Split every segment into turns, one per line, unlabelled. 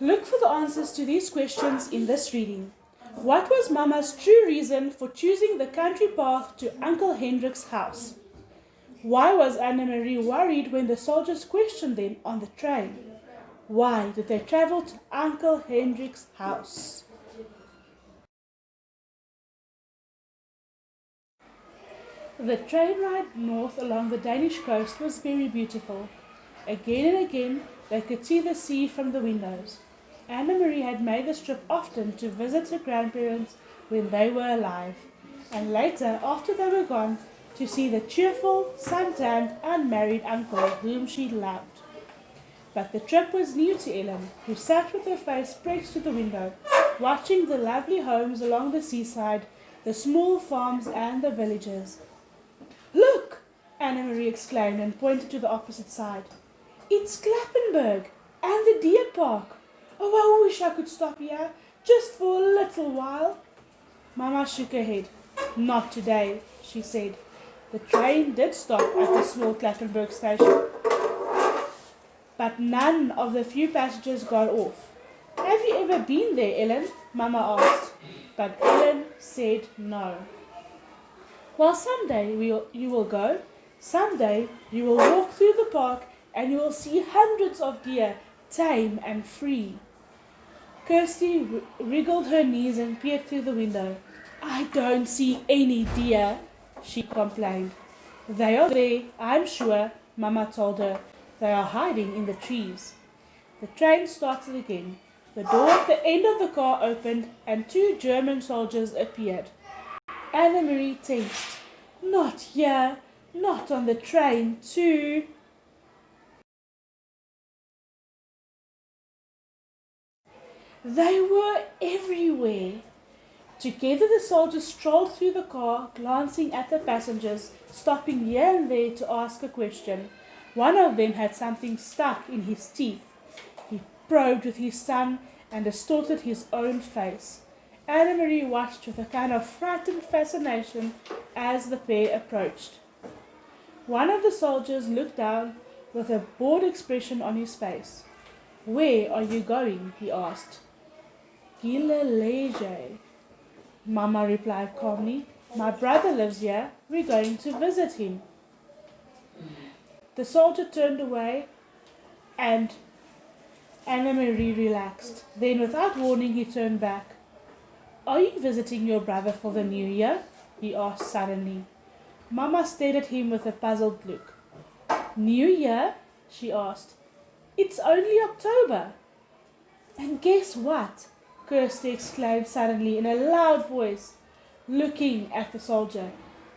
Look for the answers to these questions in this reading. What was Mama's true reason for choosing the country path to Uncle Hendrik's house? Why was Anna Marie worried when the soldiers questioned them on the train? Why did they travel to Uncle Hendrik's house? The train ride north along the Danish coast was very beautiful. Again and again they could see the sea from the windows. Anna Marie had made this trip often to visit her grandparents when they were alive, and later, after they were gone, to see the cheerful, sun-tanned, unmarried uncle whom she loved. But the trip was new to Ellen, who sat with her face pressed to the window, watching the lovely homes along the seaside, the small farms and the villages. "Look!" Anna Marie exclaimed and pointed to the opposite side. "It's Clappenburg and the deer park. Oh, I wish I could stop here, just for a little while." Mama shook her head. "Not today," she said. The train did stop at the small Clappenburg station, but none of the few passengers got off. "Have you ever been there, Ellen?" Mama asked, but Ellen said no. "Well, someday you will go. Someday you will walk through the park and you will see hundreds of deer, tame and free." Kirsty wriggled her knees and peered through the window. "I don't see any deer," she complained. "They are there, I'm sure," Mama told her. "They are hiding in the trees." The train started again. The door at the end of the car opened and 2 German soldiers appeared. Anna Marie tensed. Not here, not on the train too. They were everywhere. Together the soldiers strolled through the car, glancing at the passengers, stopping here and there to ask a question. One of them had something stuck in his teeth. He probed with his tongue and distorted his own face. Anna Marie watched with a kind of frightened fascination as the pair approached. One of the soldiers looked down with a bored expression on his face. "Where are you going?" he asked. "Gilleleje," Mama replied calmly. "My brother lives here. We're going to visit him." The soldier turned away and Anna Marie relaxed. Then, without warning, he turned back. "Are you visiting your brother for the new year?" he asked suddenly. Mama stared at him with a puzzled look. "New year?" she asked. "It's only October." "And guess what?" Kirsty exclaimed suddenly in a loud voice, looking at the soldier.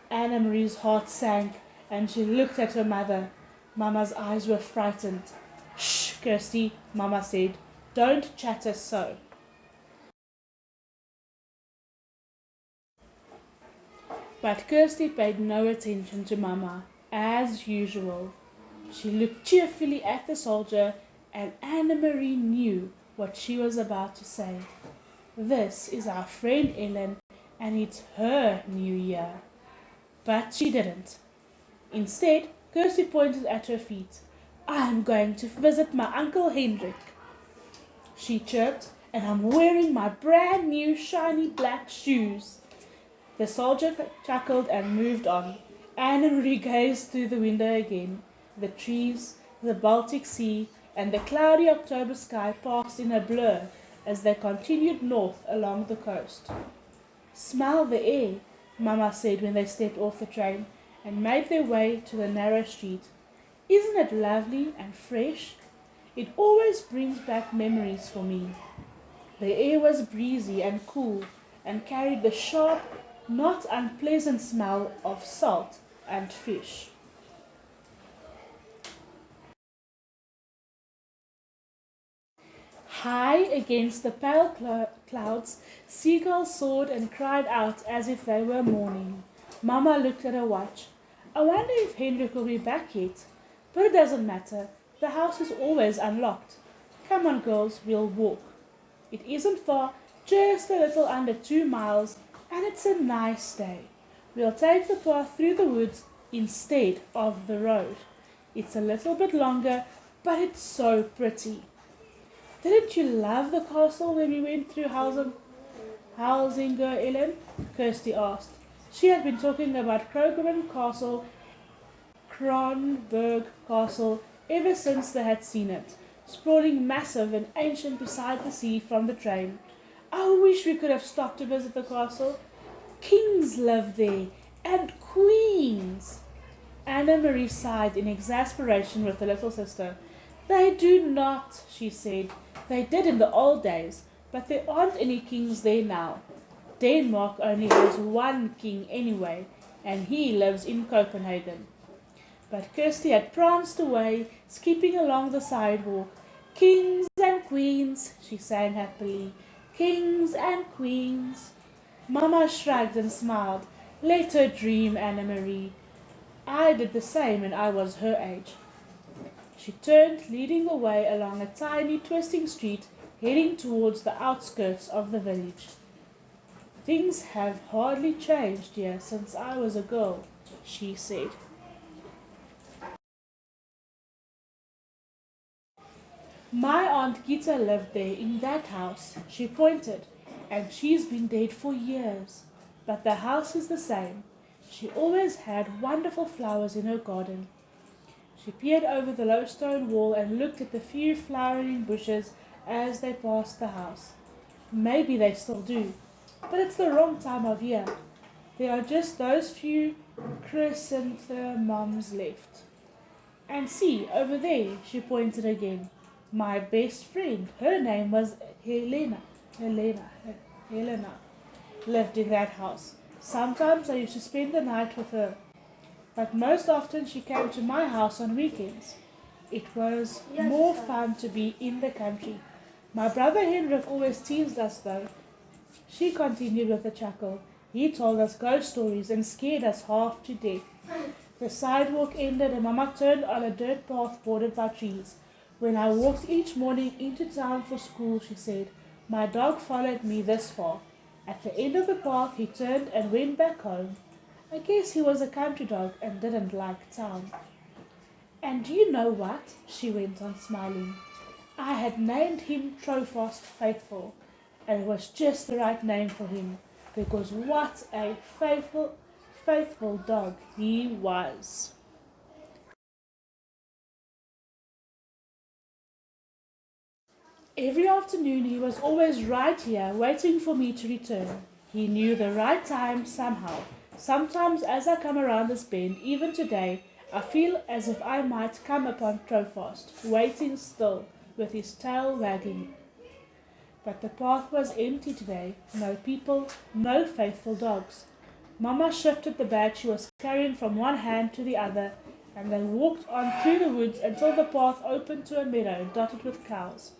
Anna Marie's heart sank and she looked at her mother. Mama's eyes were frightened. "Shh, Kirsty," Mama said. "Don't chatter so." But Kirsty paid no attention to Mama, as usual. She looked cheerfully at the soldier, and Anna Marie knew what she was about to say. "This is our friend Ellen, and it's her new year." But she didn't. Instead, Kirsty pointed at her feet. "I'm going to visit my Uncle Hendrik," she chirped, "and I'm wearing my brand new shiny black shoes." The soldier chuckled and moved on. Anna Marie gazed through the window again. The trees, the Baltic Sea, and the cloudy October sky passed in a blur as they continued north along the coast. "Smell the air," Mama said when they stepped off the train and made their way to the narrow street. "Isn't it lovely and fresh? It always brings back memories for me." The air was breezy and cool and carried the sharp, not unpleasant smell of salt and fish. High against the pale clouds, seagulls soared and cried out as if they were mourning. Mama looked at her watch. "I wonder if Hendrik will be back yet. But it doesn't matter. The house is always unlocked. Come on, girls, we'll walk. It isn't far, just a little under 2 miles, and it's a nice day. We'll take the path through the woods instead of the road. It's a little bit longer, but it's so pretty." Didn't you love the castle when we went through Halsinger, Ellen? Kirsty asked. She had been talking about Krogerman Castle, Kronberg Castle, ever since they had seen it, sprawling massive and ancient beside the sea from the train. I wish we could have stopped to visit the castle. Kings live there, and queens. Anna Marie sighed in exasperation with her little sister. They do not, she said. They did in the old days, but there aren't any kings there now. Denmark only has one king anyway, and he lives in Copenhagen. But Kirsty had pranced away, skipping along the sidewalk. Kings and queens, she sang happily. Kings and queens. Mama shrugged and smiled. Let her dream, Anna Marie. I did the same when I was her age. She turned, leading the way along a tiny, twisting street, heading towards the outskirts of the village. Things have hardly changed here since I was a girl, she said. My Aunt Gita lived there in that house, she pointed, and she's been dead for years. But the house is the same. She always had wonderful flowers in her garden. She peered over the low stone wall and looked at the few flowering bushes as they passed the house. Maybe they still do, but it's the wrong time of year. There are just those few chrysanthemums left. And see, over there, she pointed again. My best friend, her name was Helena, lived in that house. Sometimes I used to spend the night with her, but most often she came to my house on weekends. It was more fun to be in the country. My brother Henrik always teased us though. She continued with a chuckle. He told us ghost stories and scared us half to death. The sidewalk ended and Mama turned on a dirt path bordered by trees. When I walked each morning into town for school, she said, my dog followed me this far. At the end of the path, he turned and went back home. I guess he was a country dog and didn't like town. And do you know what? She went on smiling. I had named him Trofast Faithful, and it was just the right name for him, because what a faithful dog he was. Every afternoon he was always right here, waiting for me to return. He knew the right time somehow. Sometimes as I come around this bend, even today, I feel as if I might come upon Trofast, waiting still, with his tail wagging. But the path was empty today. No people, no faithful dogs. Mama shifted the bag she was carrying from one hand to the other, and they walked on through the woods until the path opened to a meadow dotted with cows.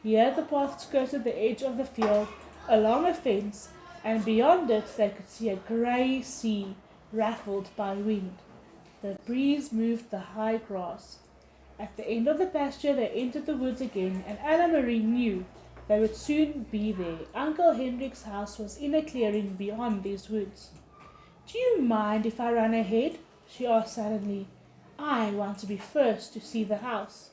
Here the path skirted the edge of the field, along a fence, and beyond it they could see a grey sea, ruffled by wind. The breeze moved the high grass. At the end of the pasture they entered the woods again, and Anna Marie knew they would soon be there. Uncle Hendrik's house was in a clearing beyond these woods. Do you mind if I run ahead? She asked suddenly. I want to be first to see the house.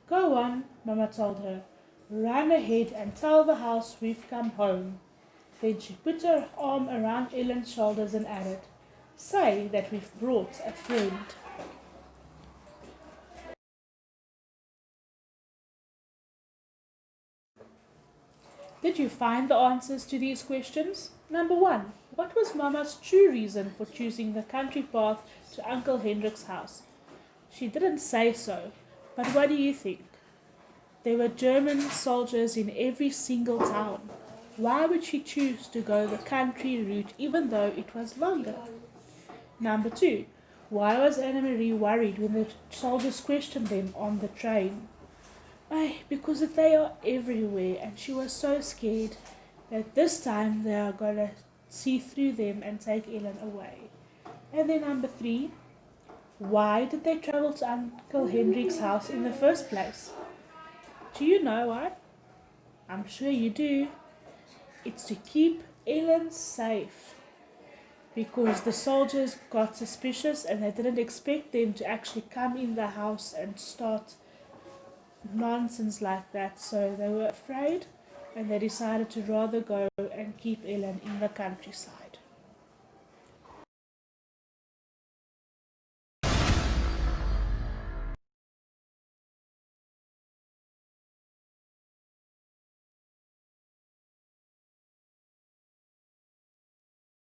Go on, Mama told her. Run ahead and tell the house we've come home. Then she put her arm around Ellen's shoulders and added, say that we've brought a friend. Did you find the answers to these questions? Number 1. What was Mama's true reason for choosing the country path to Uncle Hendrik's house? She didn't say so, but what do you think? There were German soldiers in every single town. Why would she choose to go the country route even though it was longer? Number 2. Why was Anna Marie worried when the soldiers questioned them on the train? Because they are everywhere and she was so scared that this time they are going to see through them and take Ellen away. And then number 3. Why did they travel to Uncle Hendrik's house in the first place? Do you know why? I'm sure you do. It's to keep Ellen safe. Because the soldiers got suspicious and they didn't expect them to actually come in the house and start nonsense like that, so they were afraid and they decided to rather go and keep Ellen in the countryside.